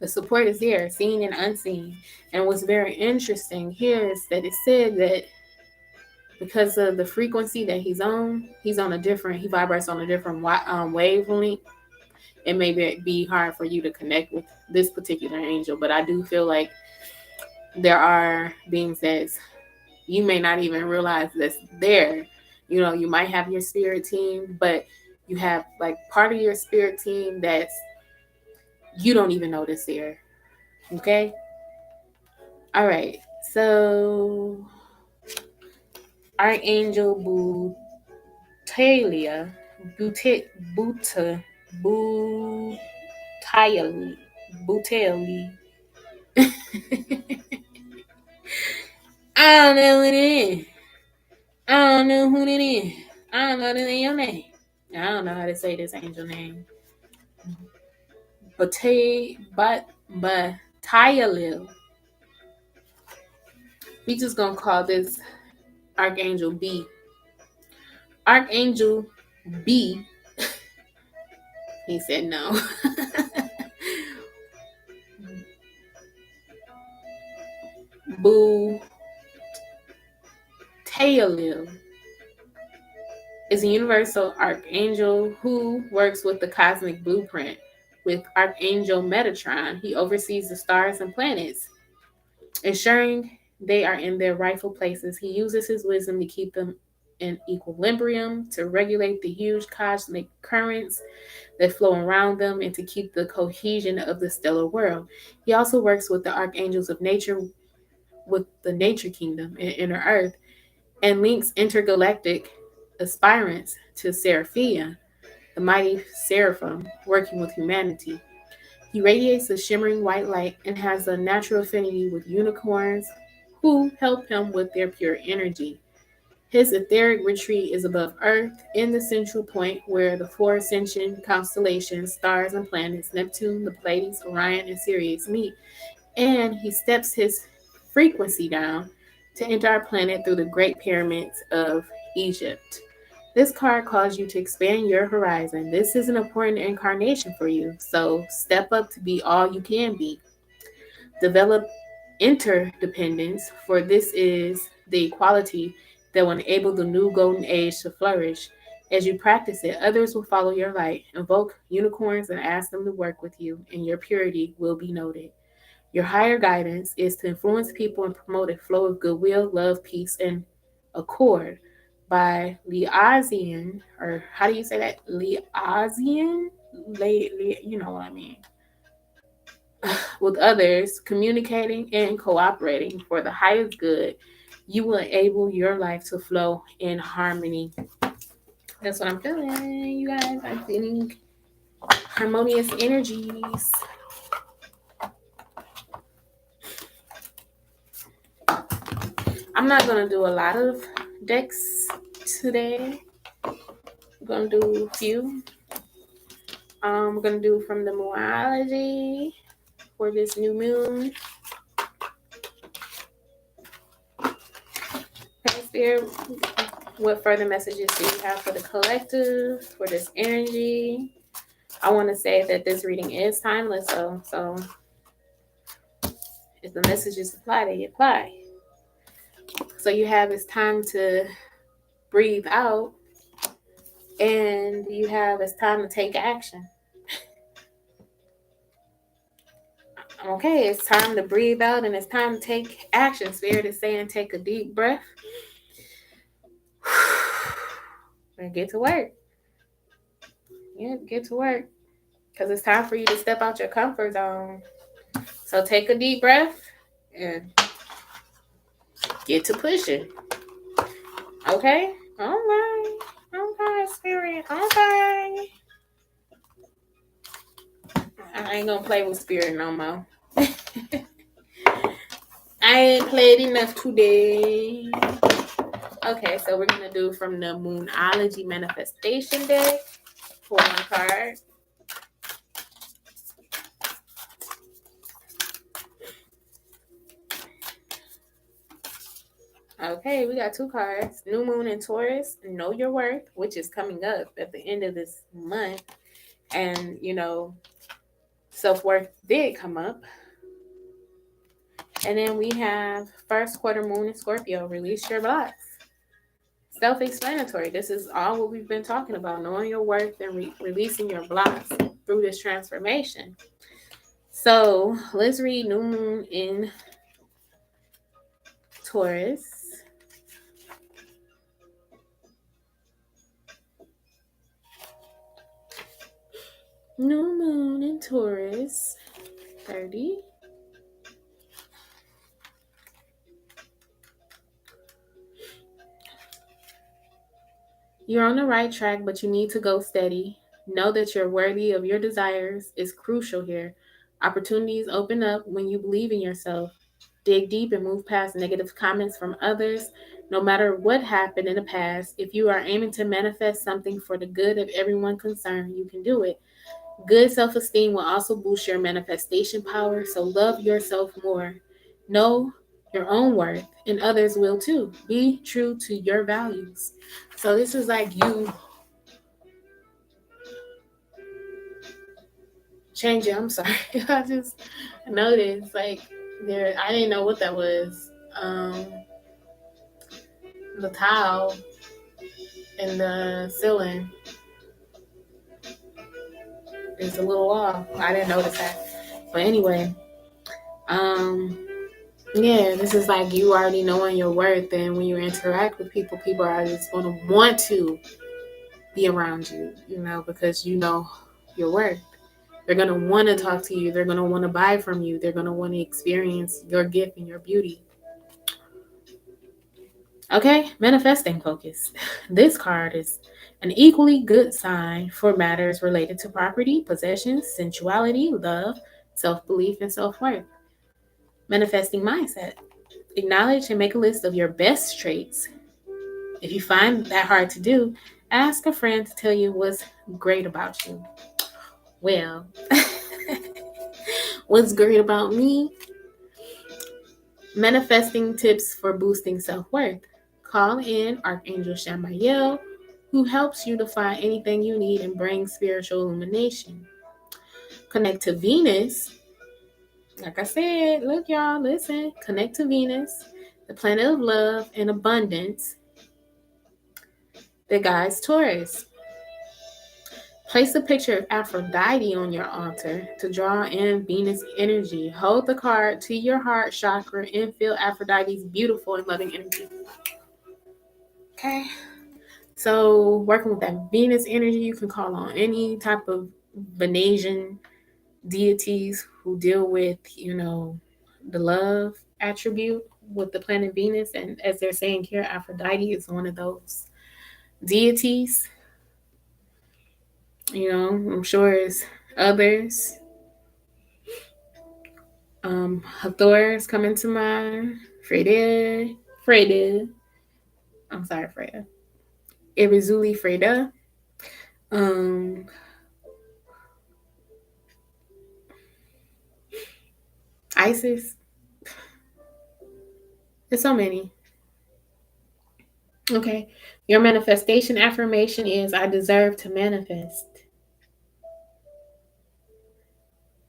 [SPEAKER 1] the support is there, seen and unseen. And what's very interesting here is that it said that because of the frequency that he's on a different, he vibrates on a different wavelength. It may be hard for you to connect with this particular angel, but I do feel like there are beings that you may not even realize that's there. You know, you might have your spirit team, but you have like part of your spirit team that's you don't even know that's there. Okay? All right. So Archangel Butalia, Buta, Butayali, Butali. I don't know what it is. I don't know who it is. I don't know the name. I don't know how to say this angel name. Batayalil. We just gonna call this Archangel B. Archangel B. He said no. Boo Taylil is a universal archangel who works with the cosmic blueprint. With Archangel Metatron, he oversees the stars and planets, ensuring they are in their rightful places. He uses his wisdom to keep them in equilibrium, to regulate the huge cosmic currents that flow around them, and to keep the cohesion of the stellar world. He also works with the archangels of nature, with the nature kingdom and inner earth, and links intergalactic aspirants to Seraphia, the mighty seraphim working with humanity. He radiates a shimmering white light and has a natural affinity with unicorns who help him with their pure energy. His etheric retreat is above Earth in the central point where the four ascension constellations, stars, and planets, Neptune, the Pleiades, Orion, and Sirius meet. And he steps his frequency down to enter our planet through the Great Pyramids of Egypt. This card calls you to expand your horizon. This is an important incarnation for you. So step up to be all you can be. Develop interdependence, for this is the equality that will enable the new golden age to flourish. As you practice it, others will follow your light. Invoke unicorns and ask them to work with you, and your purity will be noted. Your higher guidance is to influence people and promote a flow of goodwill, love, peace, and accord by Liazian, or how do you say that? Liazian? You know what I mean. With others, communicating and cooperating for the highest good, you will enable your life to flow in harmony. That's what I'm feeling, you guys. I'm feeling harmonious energies. I'm not going to do a lot of decks today. I'm going to do a few. I'm going to do from the Moology for this new moon. Okay, Spirit, what further messages do you have for the collective, for this energy? I want to say that this reading is timeless, so if the messages apply, they apply. So you have this time to breathe out, and you have it's time to take action. Okay, it's time to breathe out and it's time to take action. Spirit is saying take a deep breath and get to work. Yeah, get to work. Because it's time for you to step out your comfort zone. So take a deep breath and get to pushing. Okay? All right. Okay, Spirit. Okay. I ain't gonna play with Spirit no more. I ain't played enough today. Okay, so we're gonna do from the Moonology Manifestation deck for one card. Okay, we got two cards. New Moon in Taurus, Know Your Worth, which is coming up at the end of this month. And, self-worth did come up. And then we have first quarter moon in Scorpio, release your blocks. Self-explanatory. This is all what we've been talking about, knowing your worth and releasing your blocks through this transformation. So let's read new moon in Taurus. New moon in Taurus, 30. You're on the right track, but you need to go steady. Know that you're worthy of your desires is crucial here. Opportunities open up when you believe in yourself. Dig deep and move past negative comments from others. No matter what happened in the past, if you are aiming to manifest something for the good of everyone concerned, you can do it. Good self-esteem will also boost your manifestation power, so love yourself more. Know your own worth, and others will too. Be true to your values. So this is like you change it. I'm sorry. I just noticed like there I didn't know what that was. The tile in the ceiling is a little off. I didn't notice that. But anyway, yeah, this is like you already knowing your worth, and when you interact with people, people are just going to want to be around you, because you know your worth. They're going to want to talk to you. They're going to want to buy from you. They're going to want to experience your gift and your beauty. Okay, manifesting focus. This card is an equally good sign for matters related to property, possessions, sensuality, love, self-belief, and self-worth. Manifesting mindset. Acknowledge and make a list of your best traits. If you find that hard to do, ask a friend to tell you what's great about you. Well, what's great about me? Manifesting tips for boosting self-worth. Call in Archangel Dorinka, who helps you to find anything you need and bring spiritual illumination. Connect to Venus. Like I said, look, y'all, listen. Connect to Venus, the planet of love and abundance that guides Taurus. Place a picture of Aphrodite on your altar to draw in Venus energy. Hold the card to your heart chakra and feel Aphrodite's beautiful and loving energy. Okay. So working with that Venus energy, you can call on any type of Venusian deities who deal with, the love attribute with the planet Venus. And as they're saying here, Aphrodite is one of those deities. I'm sure it's others. Hathor is coming to mind. Freda. I'm sorry, Freda. Irizuli Freda. Isis. There's so many. Okay. Your manifestation affirmation is I deserve to manifest.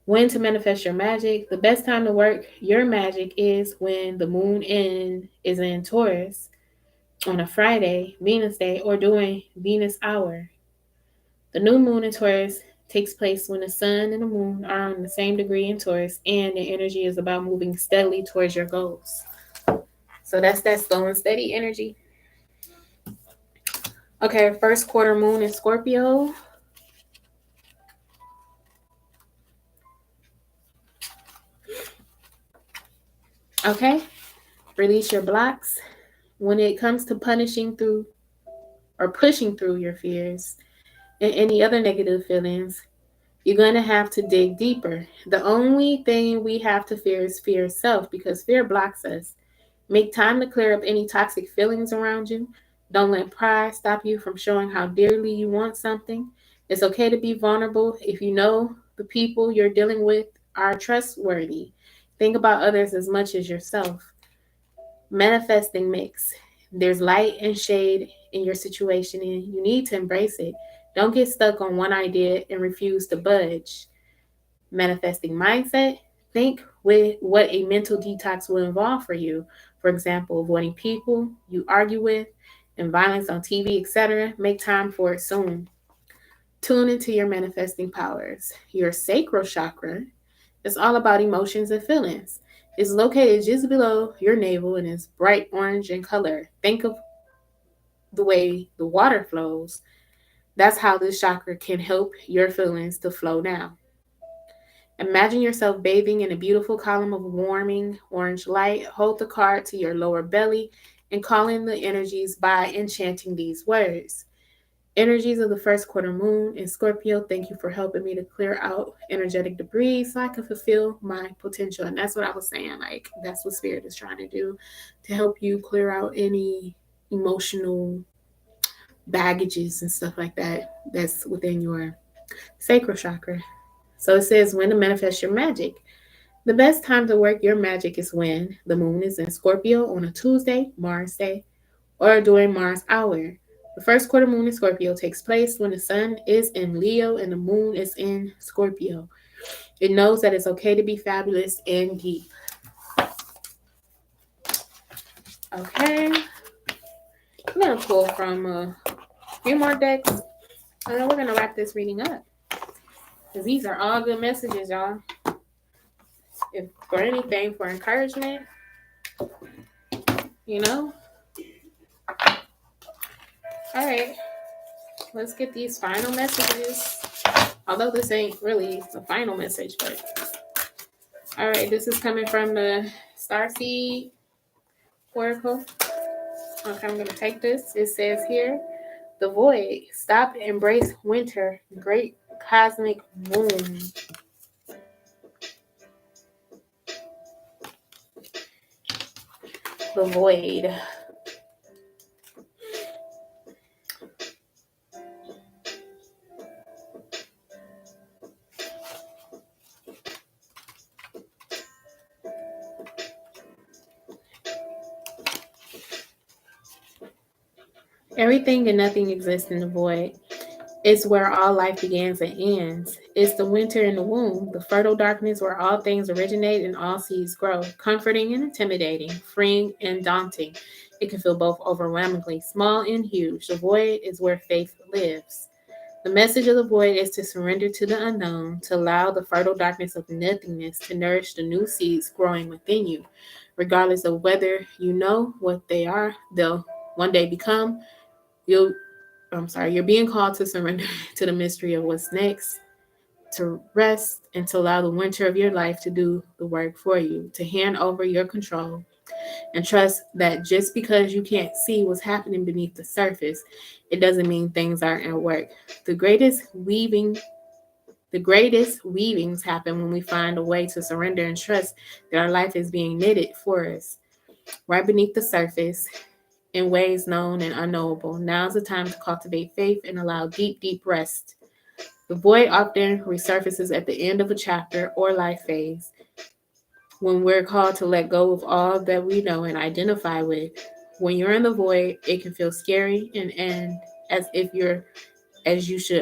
[SPEAKER 1] When to manifest your magic. The best time to work your magic is when the moon is in Taurus. on a Friday, Venus day, or during Venus hour. The new moon in Taurus takes place when the sun and the moon are on the same degree in Taurus, and the energy is about moving steadily towards your goals. So that's that slow and steady energy. Okay, first quarter moon in Scorpio. Okay, release your blocks. When it comes to punishing through or pushing through your fears and any other negative feelings, you're going to have to dig deeper. The only thing we have to fear is fear itself, because fear blocks us. Make time to clear up any toxic feelings around you. Don't let pride stop you from showing how dearly you want something. It's okay to be vulnerable if you know the people you're dealing with are trustworthy. Think about others as much as yourself. Manifesting mix. There's light and shade in your situation, and you need to embrace it. Don't get stuck on one idea and refuse to budge. Manifesting mindset. Think with what a mental detox will involve for you. For example, avoiding people you argue with and violence on TV, etc. Make time for it soon. Tune into your manifesting powers. Your sacral chakra is all about emotions and feelings. It's located just below your navel and is bright orange in color. Think of the way the water flows. That's how this chakra can help your feelings to flow down. Imagine yourself bathing in a beautiful column of warming orange light. Hold the card to your lower belly and call in the energies by enchanting these words. Energies of the first quarter moon in Scorpio, thank you for helping me to clear out energetic debris so I can fulfill my potential. And that's what I was saying. Like, that's what Spirit is trying to do, to help you clear out any emotional baggages and stuff like that that's within your sacral chakra. So it says when to manifest your magic. The best time to work your magic is when the moon is in Scorpio on a Tuesday, Mars day, or during Mars hour. The first quarter moon in Scorpio takes place when the sun is in Leo and the moon is in Scorpio. It knows that it's okay to be fabulous and deep. Okay. I'm going to pull from a few more decks, and then we're going to wrap this reading up. Because these are all good messages, y'all. If for anything, for encouragement, you know. All right. Let's get these final messages. Although this ain't really the final message, but all right, this is coming from the Starseed Oracle. Okay, I'm going to take this. It says here, the void. Stop, embrace winter. Great cosmic moon. The void. Everything and nothing exists in the void. It's where all life begins and ends. It's the winter in the womb, the fertile darkness where all things originate and all seeds grow. Comforting and intimidating, freeing and daunting. It can feel both overwhelmingly small and huge. The void is where faith lives. The message of the void is to surrender to the unknown, to allow the fertile darkness of nothingness to nourish the new seeds growing within you. Regardless of whether you know what they are, they'll one day become. You're being called to surrender to the mystery of what's next, to rest, and to allow the winter of your life to do the work for you, to hand over your control, and trust that just because you can't see what's happening beneath the surface, it doesn't mean things aren't at work. The greatest weavings happen when we find a way to surrender and trust that our life is being knitted for us, right beneath the surface, in ways known and unknowable. Now's the time to cultivate faith and allow deep, deep rest. The void often resurfaces at the end of a chapter or life phase when we're called to let go of all that we know and identify with. When you're in the void, it can feel scary and as if you're, as you should,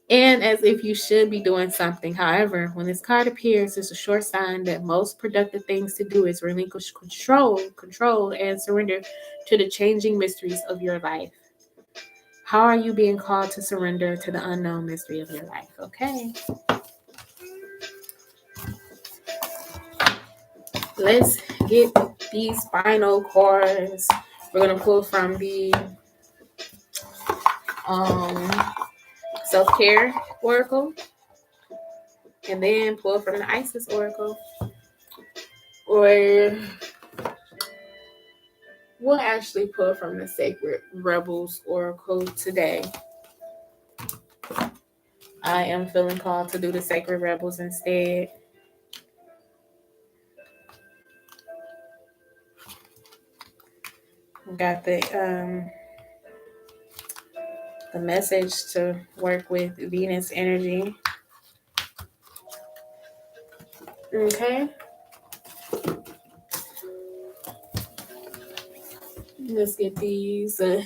[SPEAKER 1] and as if you should be doing something. However, when this card appears, it's a short sign that most productive things to do is relinquish control, and surrender to the changing mysteries of your life. How are you being called to surrender to the unknown mystery of your life? Okay. Let's get these final cards. We're going to pull from the self-care oracle, and then pull from the Isis oracle, or we'll actually pull from the Sacred Rebels oracle today. I am feeling called to do the Sacred Rebels instead. Got the message to work with Venus energy. Okay. Let's get these. I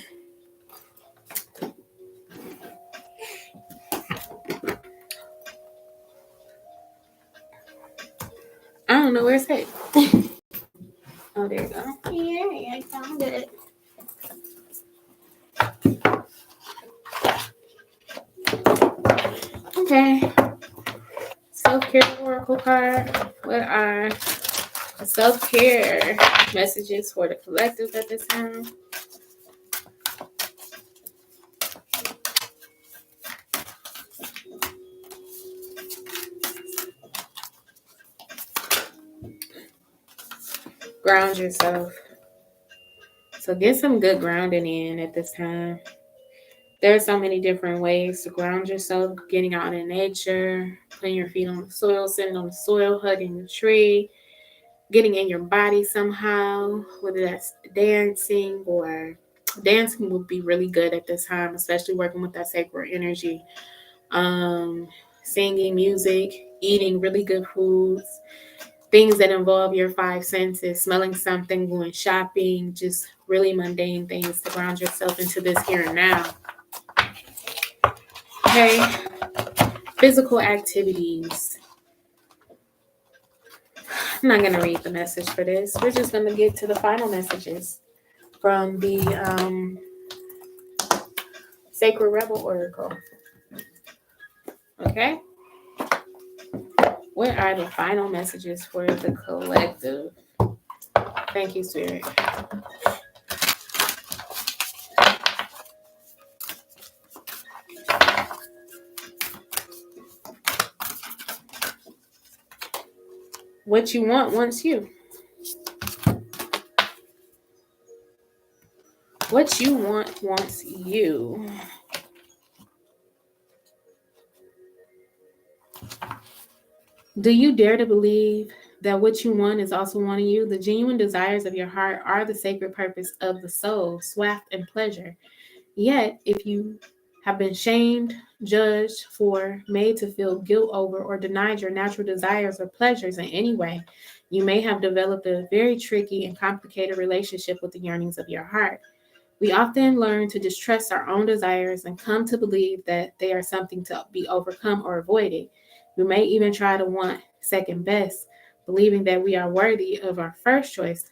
[SPEAKER 1] don't know where it's at. Oh, there you go. Yeah, I found it. Okay. Self-care oracle card. What are the self-care messages for the collective at this time? Ground yourself. So get some good grounding in at this time. There are so many different ways to ground yourself. Getting out in nature, putting your feet on the soil, sitting on the soil, hugging a tree, getting in your body somehow, whether that's dancing or dancing would be really good at this time, especially working with that sacred energy. Singing, music, eating really good foods, things that involve your five senses, smelling something, going shopping, just really mundane things to ground yourself into this here and now. Okay, physical activities. I'm not going to read the message for this. We're just going to get to the final messages from the Sacred Rebel Oracle. Okay? What are the final messages for the collective? Thank you, Spirit. What you want wants you. What you want wants you. Do you dare to believe that what you want is also wanting you? The genuine desires of your heart are the sacred purpose of the soul, swath and pleasure. Yet, if you have been shamed, judged for, made to feel guilt over, or denied your natural desires or pleasures in any way, you may have developed a very tricky and complicated relationship with the yearnings of your heart. We often learn to distrust our own desires and come to believe that they are something to be overcome or avoided. We may even try to want second best, believing that we are worthy of our first choice,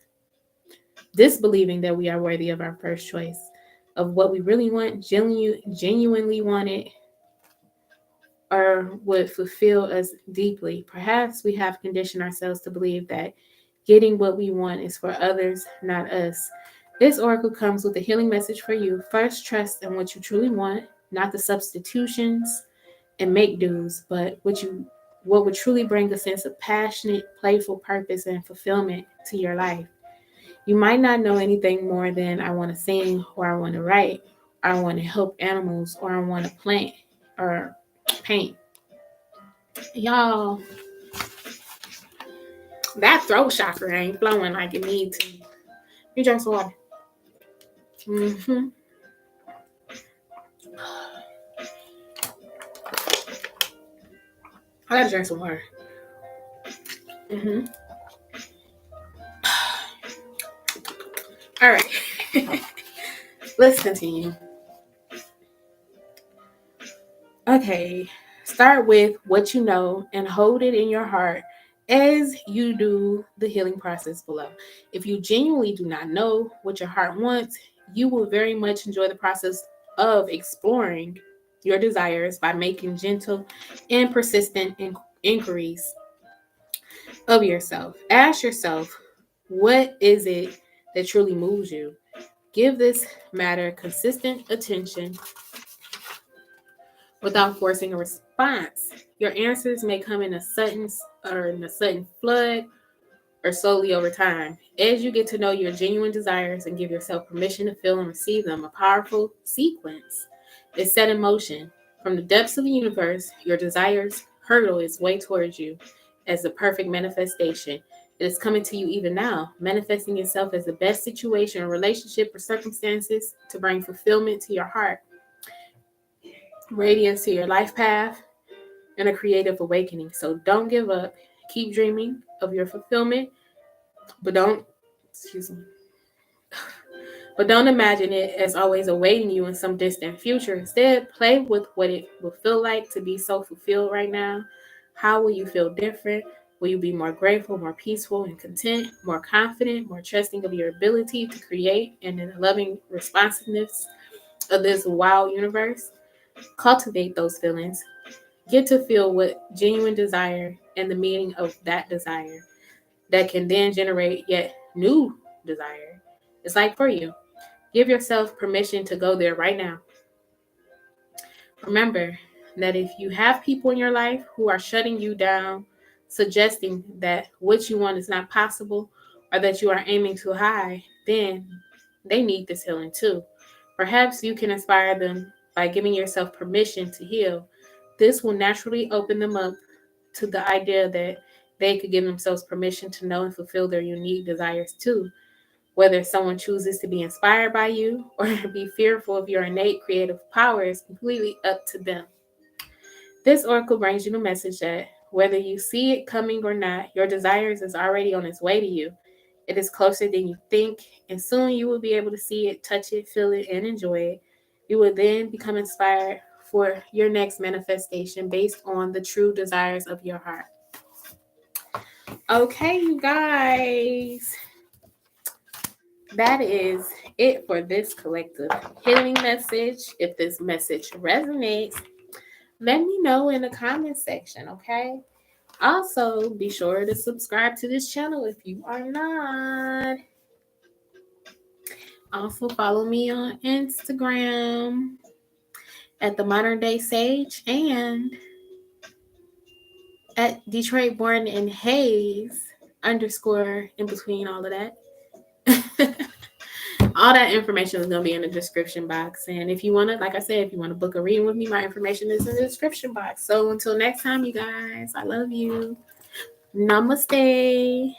[SPEAKER 1] disbelieving that we are worthy of our first choice, of what we really want, genuinely wanted, or would fulfill us deeply. Perhaps we have conditioned ourselves to believe that getting what we want is for others, not us. This oracle comes with a healing message for you. First, trust in what you truly want, not the substitutions and make do's, but what would truly bring a sense of passionate, playful purpose and fulfillment to your life. You might not know anything more than I want to sing, or I want to write, or I want to help animals, or I want to plant or paint. Y'all, that throat chakra ain't flowing like it needs to. You drink some water. I gotta drink some water. All right. Let's continue. Okay, start with what you know and hold it in your heart as you do the healing process below. If you genuinely do not know what your heart wants, you will very much enjoy the process of exploring your desires by making gentle and persistent inquiries of yourself. Ask yourself, what is it that truly moves you? Give this matter consistent attention without forcing a response. Your answers may come in a sudden flood or slowly over time. As you get to know your genuine desires and give yourself permission to feel and receive them, a powerful sequence is set in motion. From the depths of the universe, your desires hurtle its way towards you as the perfect manifestation. It is coming to you even now, manifesting itself as the best situation, relationship, or circumstances to bring fulfillment to your heart, radiance to your life path, and a creative awakening. So don't give up. Keep dreaming of your fulfillment, but don't imagine it as always awaiting you in some distant future. Instead, play with what it will feel like to be so fulfilled right now. How will you feel different? Will you be more grateful, more peaceful and content, more confident, more trusting of your ability to create, and in the loving responsiveness of this wild universe? Cultivate those feelings. Get to feel what genuine desire and the meaning of that desire that can then generate yet new desire. It's like for you. Give yourself permission to go there right now. Remember that if you have people in your life who are shutting you down, suggesting that what you want is not possible or that you are aiming too high, then they need this healing too. Perhaps you can inspire them by giving yourself permission to heal. This will naturally open them up to the idea that they could give themselves permission to know and fulfill their unique desires too. Whether someone chooses to be inspired by you or be fearful of your innate creative power is completely up to them. This oracle brings you the message that whether you see it coming or not, your desires is already on its way to you. It is closer than you think, and soon you will be able to see it, touch it, feel it, and enjoy it. You will then become inspired for your next manifestation based on the true desires of your heart. Okay, you guys. That is it for this collective healing message. If this message resonates, let me know in the comment section, okay? Also, be sure to subscribe to this channel if you are not. Also, follow me on Instagram at The Modern Day Sage and at Detroit Born in Hayes _ in between all of that. All that information is going to be in the description box. And if you want to, like I said, if you want to book a reading with me, my information is in the description box. So until next time, you guys, I love you. Namaste.